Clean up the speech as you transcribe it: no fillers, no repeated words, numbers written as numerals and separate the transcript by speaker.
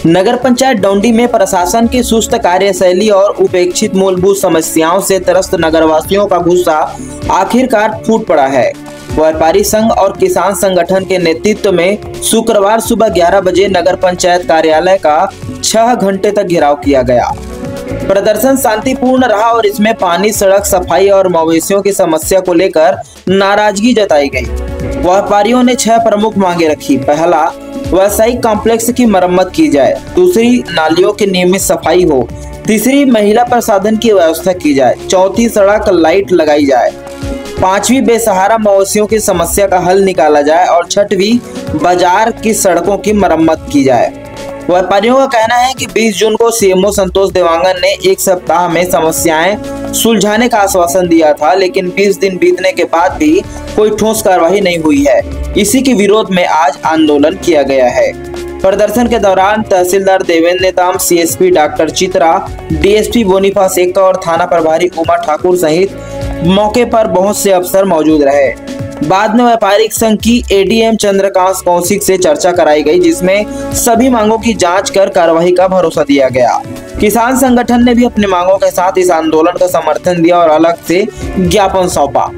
Speaker 1: नगर पंचायत डौंडी में प्रशासन की सुस्त कार्यशैली और उपेक्षित मूलभूत समस्याओं से त्रस्त नगरवासियों का गुस्सा आखिरकार फूट पड़ा है। व्यापारी संघ और किसान संगठन के नेतृत्व में शुक्रवार सुबह 11 बजे नगर पंचायत कार्यालय का 6 घंटे तक घेराव किया गया। प्रदर्शन शांतिपूर्ण रहा और इसमें पानी, सड़क सफाई और मवेशियों की समस्या को लेकर नाराजगी जताई गई। व्यापारियों ने 6 प्रमुख मांगे रखी। पहला, व्यावसायिक कॉम्प्लेक्स की मरम्मत की जाए। दूसरी, नालियों की नियमित सफाई हो। तीसरी, महिला प्रसाधन की व्यवस्था की जाए। चौथी, सड़क लाइट लगाई जाए। पांचवी, बेसहारा मवेशियों की समस्या का हल निकाला जाए और छठवीं, बाजार की सड़कों की मरम्मत की जाए। व्यापारियों का कहना है कि 20 जून को सीएमओ संतोष देवांगन ने 1 सप्ताह में समस्याएं सुलझाने का आश्वासन दिया था, लेकिन 20 दिन बीतने के बाद भी कोई ठोस कार्रवाई नहीं हुई है। इसी के विरोध में आज आंदोलन किया गया है। प्रदर्शन के दौरान तहसीलदार Devendra Netam, CSP doctor Chitra, DSP Boniface Ekka और थाना प्रभारी उमा ठाकुर सहित मौके पर बहुत से अफसर मौजूद रहे। बाद में व्यापारिक संघ की एडीएम चंद्रकांत कौशिक से चर्चा कराई गई, जिसमें सभी मांगों की जांच कर कार्रवाई का भरोसा दिया गया। किसान संगठन ने भी अपनी मांगों के साथ इस आंदोलन का समर्थन दिया और अलग से ज्ञापन सौंपा।